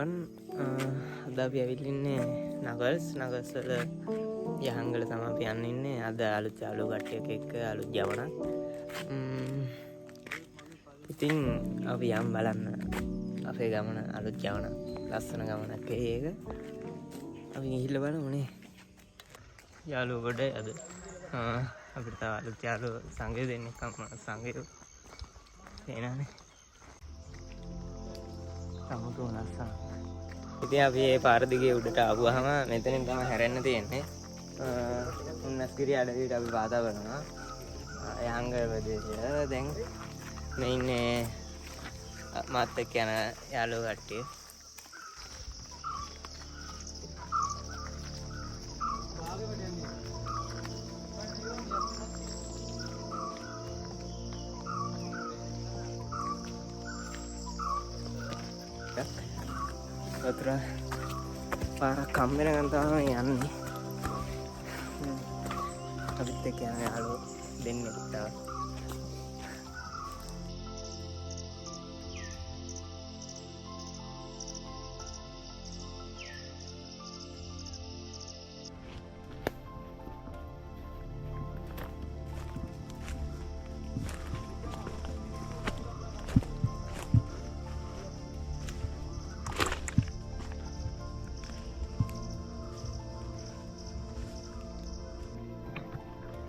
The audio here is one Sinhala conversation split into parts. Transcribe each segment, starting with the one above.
everyone. අද අපි ඇවිල්ලා ඉන්නේ නගල්ස් වල යහංගල තමයි අපි යන්නේ ඉන්නේ. අද අලුත් යාළුවෝ කට්ටියක් එක්ක අලුත් යවණක්. ඉතින් අපි යම් බලන්න අපේ ගමන අලුත් යවණක්. ලස්සන ගමනක් ඒක. අපි ගිහිල්ලා බලමුනේ. යාළුවෝ කොට අද අපිට තව අලුත් යාළුවෝ සංගය දෙන්නෙක් සංගයෝ එනනේ. සමුතු ලස්සන. ඉතින් අපි මේ පාර දිගේ උඩට ආවම මෙතනින් තමයි හැරෙන්න තියෙන්නේ. උන්නස්ගිරිය අඩවියට අපි බාධා කරනවා. යහංගල ප්‍රදේශය. දැන් මේ ඉන්නේ මාත් එක්ක යන යාළුවෝ කට්ටිය. වතුර පාරක් කම් වෙනකන් තමයි යන්නේ. අපිත් එක්ක යන යාළුවෝ දෙන්නෙක් තව.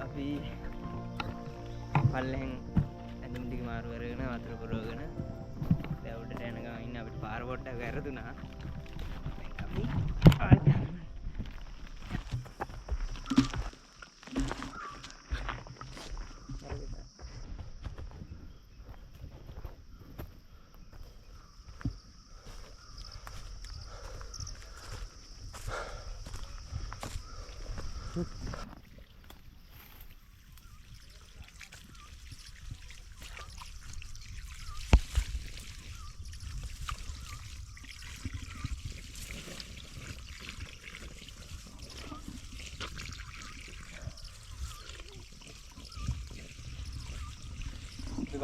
අපි පල්ලෙන් ඇඳුම් ටික මාරු කරගෙන වතුර පුරවගෙන දැන් උඩට යන ගමන් ඉන්න අපිට පාර පොට්ටක් වැරදුනා. දැන් අපි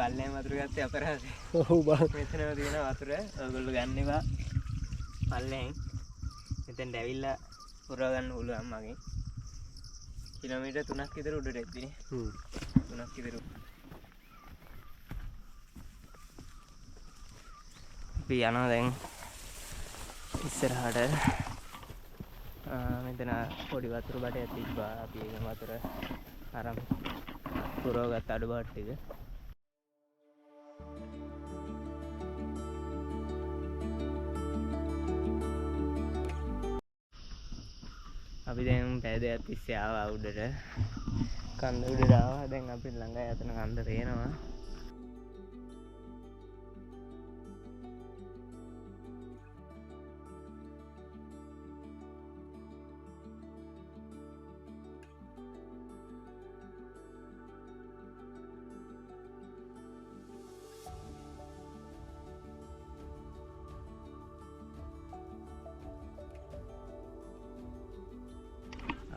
පල්ලෙන් වතුර ගත්තේ අපරාධේ. ඔව් බා. මෙතනම තියෙන වතුර ඔයගොල්ලෝ ගන්න එපා. පල්ලෙන් මෙතෙන්ට ඇවිල්ලා පුරව ගන්න පුළුවන් මගෙන්. කිලෝමීටර් 3ක් විතර උඩට එද්දිනේ. 3ක් විතර. අපි යනවා දැන් ඉස්සරහට. මෙතන පොඩි වතුර බඩයක් තිබ්බා. අපි ඒ වතුර අරන් පුරව ගත්ත අඩු බාට් ටික. අපි දැන් පැය දෙකක් තිස්සේ ආවා උඩට. කන්ද උඩට ආවා. දැන් අපිට ළඟයි අතන කන්ද පේනවා.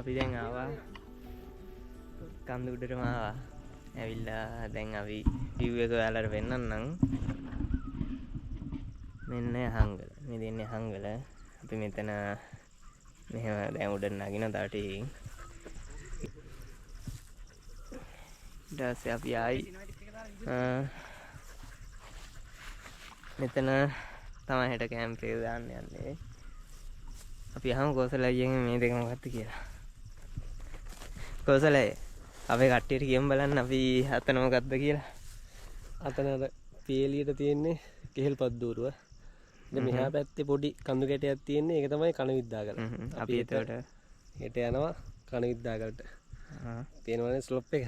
අපි දැන් ආවා කන්ද උඩටම ආවා. ඇවිල්ලා දැන් අපි view එක ඔයාලට පෙන්නන්නම්. මෙන්න යහංගල. මේ දෙන්නේ යහංගල. අපි මෙතන මෙහෙම දැන් උඩට නගින තව ටිකකින්. ඊට පස්සේ අපි ආයි මෙතන තමයි හෙට කැම්ප් එක දාන්න යන්නේ. අපි අහමු කෝසලයියෙන් මේ දෙක මොකක්ද කියලා. කෝසලයි අපේ කට්ටියට කියමු බලන්න අපි අතන මොකක්ද කියලා. අතන පියලියට තියෙන්නේ කෙහෙල් පද්දූරුව. දැන් මෙහා පැත්තේ පොඩි කඳු කැටයක් තියෙන්නේ. ඒක තමයි කණවිද්දාගල. අපි එතකොට හෙට යනවා කණවිද්දාගලට. පේනවනේ ස්ලොප් එක.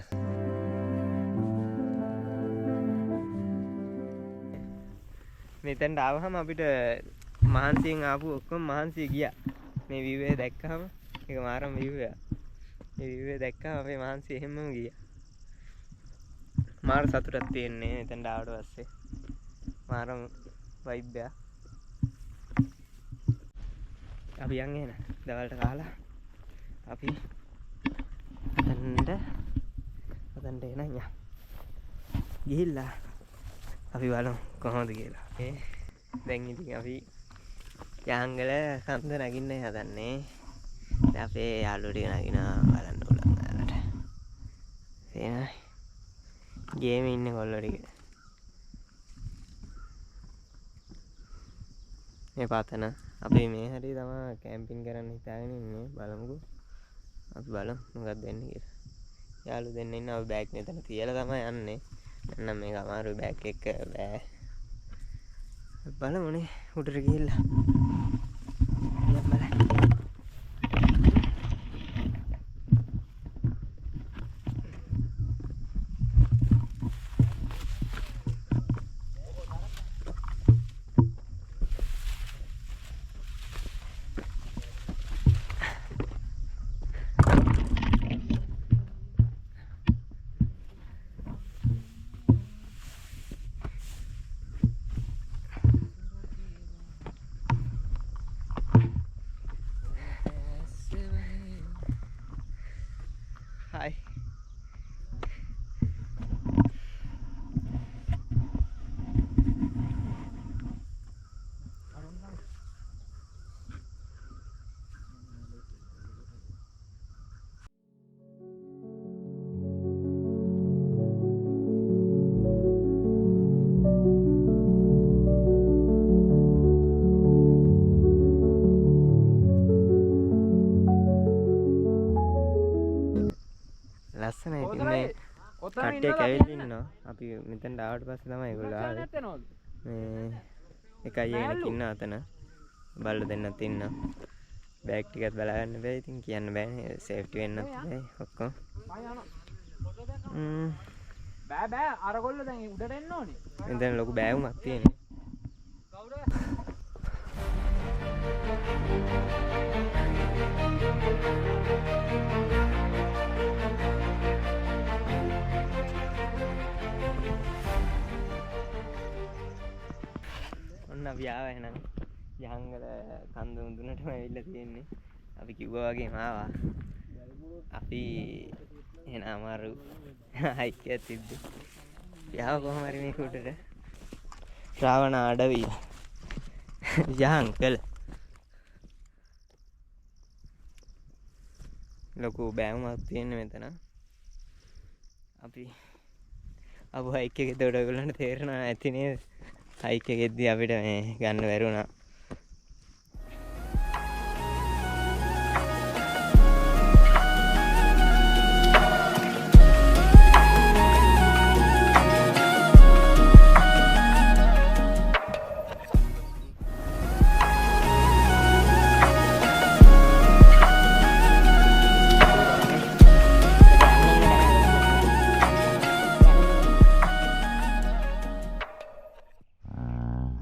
මෙතෙන්ට ආවහම අපිට මහන්සියෙන් ආපු ඔක්කොම මහන්සිය ගියා. මේ view එක දැක්කහම ඒක මාරම view එක. මේ view එක දැක්කම අපේ මහන්සිය එහෙමම ගියා. මාර සතුටක් තියෙන්නේ මෙතෙන්ට ආවට පස්සේ. මාරම vibe එක. අපි යන් එන දවල්ට කාලා අපි අතන්ට එන යන්න. ගිහිල්ලා අපි බලමු කොහොමද කියලා. දැන් ඉතින් අපි යහංගල කන්ද නගින්න හදන්නේ. දැන් අපේ යාළුවෝ ටික නගිනවා බලන්න උලන් දාලට. තේරෙනවද? ගේමේ ඉන්නේ කොල්ලෝ ටික. මේ පාතන අපි මේ හරිය තමයි කැම්පින් කරන්න හිතාගෙන ඉන්නේ. බලමුකෝ. අපි බලමු මොකක්ද වෙන්නේ කියලා. යාළුවෝ දෙන්න ඉන්න අපි බෑග් මෙතන තියලා තමයි යන්නේ. නැත්නම් මේක අමාරුයි බෑග් එක බෑ. බලමුනේ උඩට ගිහිල්ලා. යන්න බලන්න. Hi. ලස්සනයි ඉතින් මේ කට්ටියක් ඇවිල්ලා ඉන්නවා. අපි මෙතනට ආවට පස්සේ තමයි ඒගොල්ලෝ ආවේ. මේ එකයි කෙනෙක් ඉන්නවා අතන. බල්ල දෙන්නත් ඉන්නවා. බෑග් ටිකත් බලා ගන්න බෑ ඉතින් කියන්න බෑනේ. සේෆ්ටි වෙන්නත් බෑ ඔක්කොම. බෑ අර කොල්ල දැන් උඩට එන්න ඕනේ. මෙතන ලොකු බෑවුමක් තියෙනවා. ඔන්න අපි ආවා එහෙනම් යහංගල කන්ද මුදුනටම ඇවිල්ලා තියෙන්නේ. අපි කිව්වා වගේම ආවා. අපි එහෙනම් අමාරු හයික් එකක් තිබ්බේ. යාව කොහොම හරි මේක උඩට ශ්‍රාවණ අඩවිය. යහංගල ලොකු බෑවුමක් තියෙන්නේ මෙතන. අපි අබු හයික් එකේ දොඩ ඔයගොල්ලන්ට තේරෙනවා ඇති නේද? හයික් එකෙද්දී අපිට මේ ගන්න බැරි වුණා.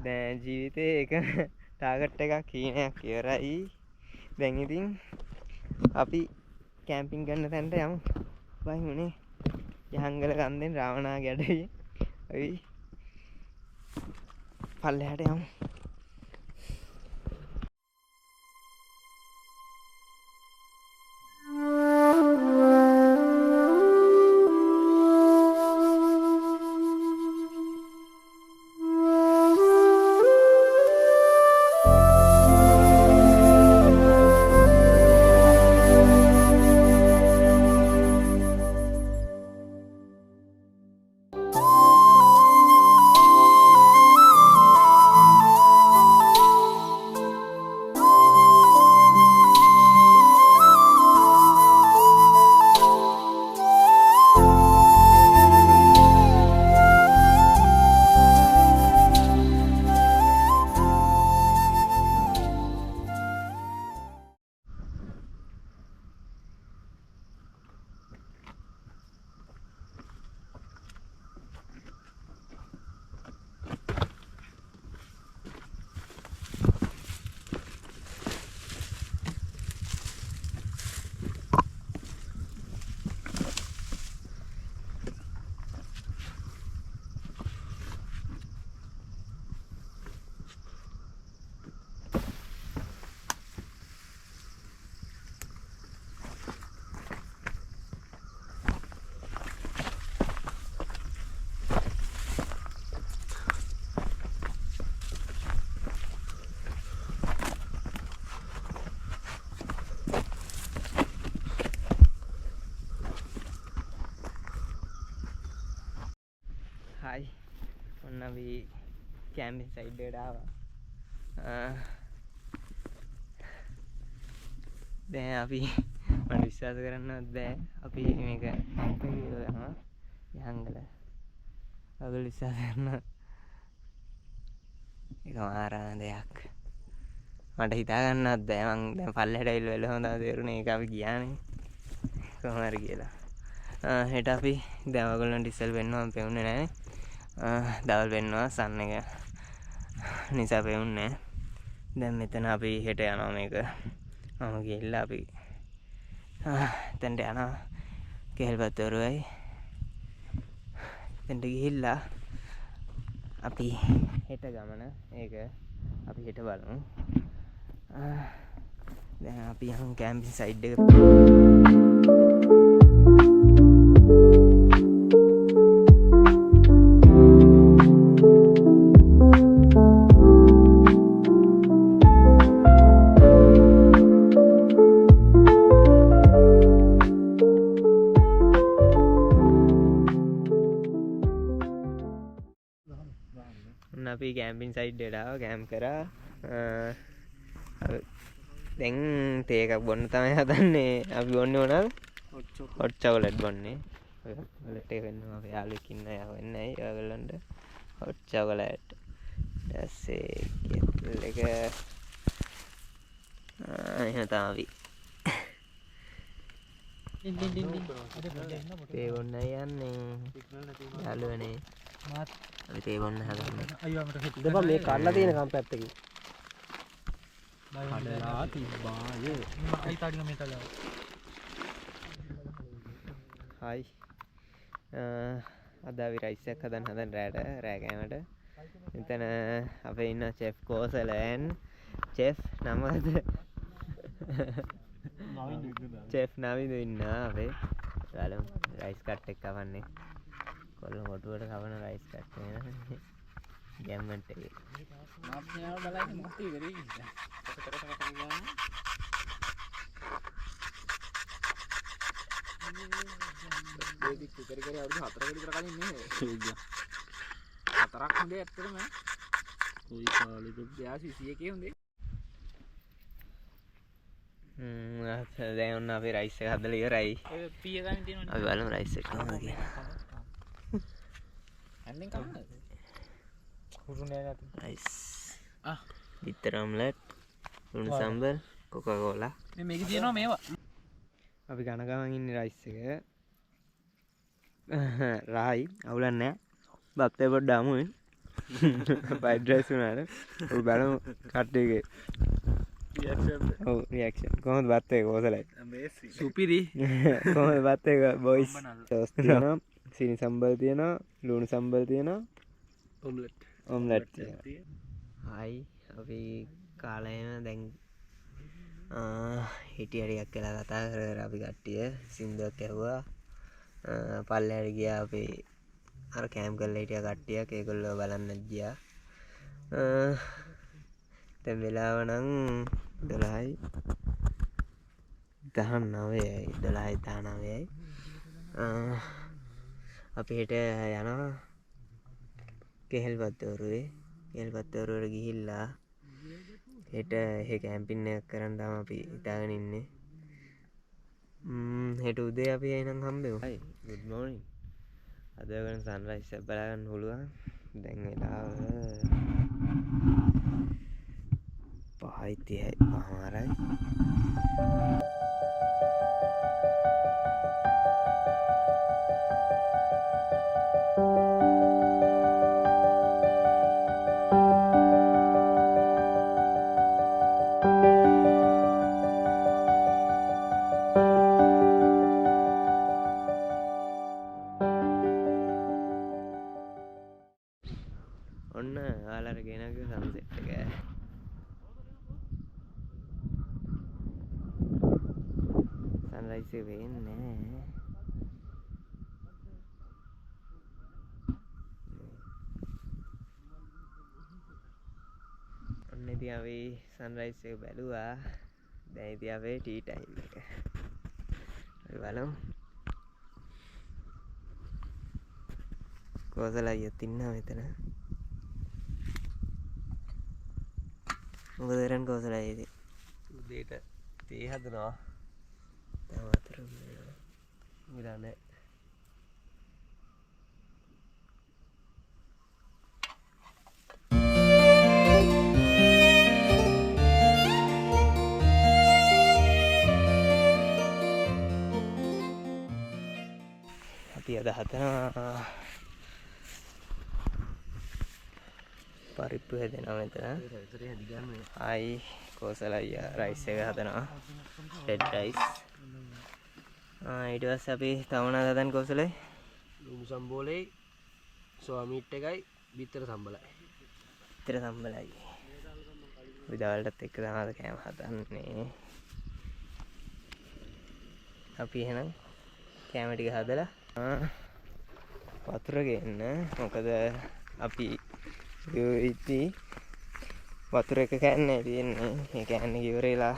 දැන් ජීවිතේ එක ටාගට් එකක් කීනයක් ඉවරයි. දැන් ඉතින් අපි කැම්පින් කරන තැනට යමු. බයිමුනේ යහංගල කන්දෙන් රාවණාගේ අඩවිය. අපි පල්ලෙහාට යමු. හායි ඔන්න අපි කැම්පින් සයිඩ් එකට ආවා. දැන් අපි මට විශ්වාස කරන්නවත් බෑ අපි මේක යහංගල ඔයගොල්ලෝ විශ්වාස කරනවා ඒක මාරා දෙයක් මට හිතා ගන්නවත් බෑ මං දැන් පල්ලෙහාට ඇවිල්ලා වෙල හොඳ තේරුණේ ඒක අපි ගියානේ කොහොම හරි කියලා. හෙට අපි දැන් ඔයගොල්ලන්ට ඉස්සෙල් වෙන්නවා පෙවුනේ නැහැ. දවල් වෙන්නවා සන් එක නිසා පෙවුන්නේ නැහැ. දැන් මෙතන අපි හෙට යනවා මේක මම ගිහිල්ලා අපි එතනට යනවා කෙහෙල්පත්වරුවයි එතනට ගිහිල්ලා අපි හෙට ගමන ඒක අපි හෙට බලමු. දැන් අපි යන් කැම්පින් සයිඩ් එක අපි කැම්පින් සයිඩ් එකට ආවා කැම්ප් කරා. දැන් තේ එකක් බොන්න තමයි හදන්නේ. අපි බොන්නේ මොනවද? හොට් චොකලට් බොන්නේ. ඔයගොල්ලන්ට වෙනවා අපේ යාළුවෙක් ඉන්න අය වෙන්නේ ඔයගොල්ලන්ට හොට් චොකලට්. ඊටසේ කෙටල් එක එහෙම තමයි. තේ බොන්න යන්නේ. යාළුවනේ. අපි තේ බොන්න හදන්නේ. දෙපා මේ කඩලා තියෙන කම් පැත්තකින්. කඩලා තිබ්බාය. අයි තාඩිය මේ කඩලා. හායි. අද අපි රයිස් එකක් හදන්න රැට රෑ කෑමට. මෙතන අපේ ඉන්න චෙෆ් කෝසලයන් චෙෆ් නමද චෙෆ් නවිදු ඉන්නවා අපේ. බලමු රයිස් කට් එක කවන්නේ. කොල්ල කොටුවට කවන රයිස් කට් එක ගැම්මන්ට් එකේ. මාත් මෙයාව බලන්න මොකද ඉවරේ ඉන්න. ඒකි කුකරි කරේ අවුරුදු 4කට විතර කලින් නේ. හතරක් හොඳේ ඇත්තටම. කොයි කාලෙද 2021 හොඳේ. දැන් ඔන්න අපි රයිස් එක හදලා ඉවරයි. ඒ පීය ගන්න තියෙනවනේ. අපි බලමු රයිස් එක කොහොමද කියලා. හැන්නෙන් කවන්නද? කුරුනේ නැති. රයිස්. බිත්තර ඔම්ලට්, ලුණු සම්බල්, කොකා කෝලා. මේ මේකේ තියෙනවා මේවා. අපි ගණ ගමන් ඉන්නේ රයිස් එක. රායි අවුලක් නැහැ. බත් එක පොඩ්ඩක් අමුයි. ෆ්‍රයිඩ් රයිස් උනාට. ඔය බලමු කට්ටියගේ රියක්ෂන් කොහොමද බත් එක කොසලයි සුපිරි කොහොමද බත් එක බොයිස් සෝස් තියෙනවා සීනි සම්බල් තියෙනවා ලුණු සම්බල් තියෙනවා ඔම්ලට් තියෙනවා. හයි අපි කාලයම දැන් හිටිය ටිකක් කියලා කතා කර අපි කට්ටිය සින්දුවක් ඇහුවා. පල්ලෙහාට ගියා අපේ අර කැම්ප් කරලා හිටිය කට්ටියක් ඒගොල්ලෝ බලන්නත් ගියා. දැන් වෙලාව නම් 12යි 19යි අපි හෙට යනවා කෙහෙල්පත්වරුවට ගිහිල්ලා හෙට ඒ කැම්පින් එක කරන්න තමයි අපි හිතාගෙන ඉන්නේ. හෙට උදේ අපි එනම් හම්බෙමු. හයි good morning. අද වෙන සන්රයිස් එක බලා ගන්න පුළුවන්. දැන් වෙලාව 5:30යි පහමාරයි. ඔන්න ඔයාලට ගෙනගිය සන්සෙට් එක. සන්රයිස් එක වෙන්නේ නැහැ. ඔන්න ඉතින් අපි සන්රයිස් එක බැලුවා. දැන් ඉතින් අපේ ටී ටයිම් එක. අපි බලමු. කෝසල අයියත් ඉන්නවා මෙතන. මොකද කරන්නේ කෝසල අයියද? උදේට තේ හදනවා. තව වතුර විලා නැහැ. අපි අද හදනවා පරිප්පු හැදෙනවා මෙතන. ඒතරේ හදි ගන්න. ආයි කෝසල අයියා රයිස් එක හදනවා. Red rice. ඊට පස්සේ අපි තවන හදන කෝසලේ ලුණු සම්බෝලේ සෝයා මීට් එකයි බිත්තර සම්බලයි. විතර සම්බලයි. විදවල්ටත් එක්ක තමයි කෑම හදන්නේ. අපි එහෙනම් කෑම ටික හදලා වතුර ගේන්න. මොකද අපි ඉති වතුර එක කෑන්නේ තියෙන්නේ. ඒ කෑන්නේ ඉවරලා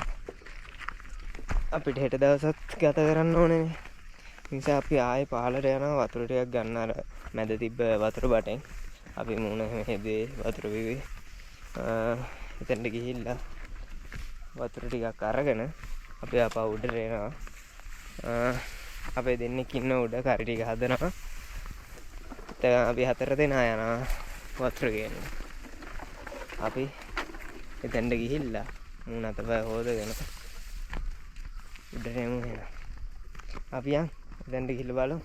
අපිට හෙට දවසත් ගත කරන්න ඕනේ. නිසා අපි ආයේ පහලට යනවා වතුර ටිකක් ගන්න. අර මැද තිබ්බ වතුර බටෙන් අපි මූණ හැදේ වතුර බිව්වේ. එතනට ගිහිල්ලා වතුර ටිකක් අරගෙන අපි ආපහු උඩට එනවා. අපේ දෙන්නෙක් ඉන්න උඩ කරි ටික හදනවා. අපි 4 දෙනා යනවා වතුර ගේන්න. අපි එතනට ගිහිල්ලා මූණ අතපය හොදගෙන උඩට යමු එහෙනම්. අපි යන් එතනට ගිහිල්ලා බලමු.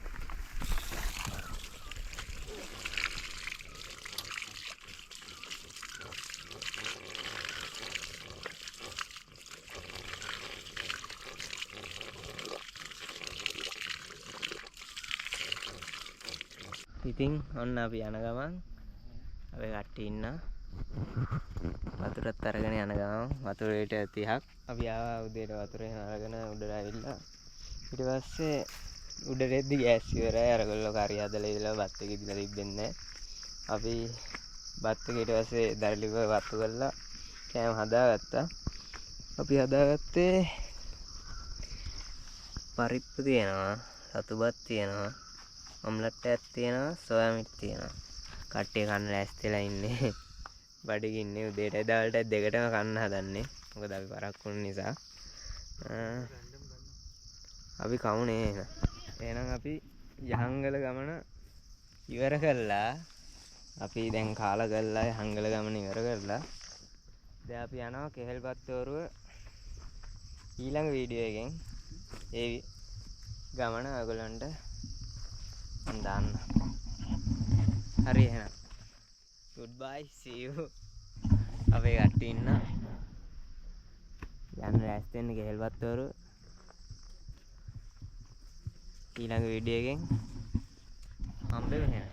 ඉතින් ඔන්න අපි යන ගමන් අපේ කට්ටිය ඉන්න වතුරත් අරගෙන යන ගමන් වතුර ලීටර් 30ක් අපි ආවා උදේට වතුරෙන් අරගෙන උඩට ඇවිල්ලා ඊට පස්සේ උඩට එද්දි ගෑස් ඉවරයි. අරගොල්ලෝ කරි හදලා ඉදලා බත් එක ඉදලා තිබෙන්නේ. අපි බත් එක ඊට පස්සේ දරලිව වත්තු කරලා කෑම හදාගත්තා. අපි හදාගත්තේ පරිප්පු තියෙනවා, සතු බත් තියෙනවා, ඔම්ලට් එකක් තියෙනවා, සෝයා මිට් තියෙනවා. කට්ටිය කන්න ලෑස්තිලා ඉන්නේ. බඩගින්නේ උදේට දවල්ට දෙකටම කන්න හදන්නේ. මොකද අපි පරක්කු වුණ නිසා. අපි කවුනේ එහෙනම්. එහෙනම් අපි යහංගල ගමන ඉවර කළා. අපි දැන් කාලා ගල්ලා යහංගල ගමන ඉවර කරලා දැන් අපි යනවා කෙහෙල්පත්තෝරුව ඊළඟ වීඩියෝ එකෙන්. ඒ ගමන ඔයගොල්ලන්ට දාන්න. හරි එහෙනම්. goodbye, see you. අපේ කට්ටිය ඉන්න යන්න ලෑස්ති වෙන්න කෙහෙල්පත්තෝරුව ඊළඟ වීඩියෝ එකෙන් හම්බෙමු එහෙනම්.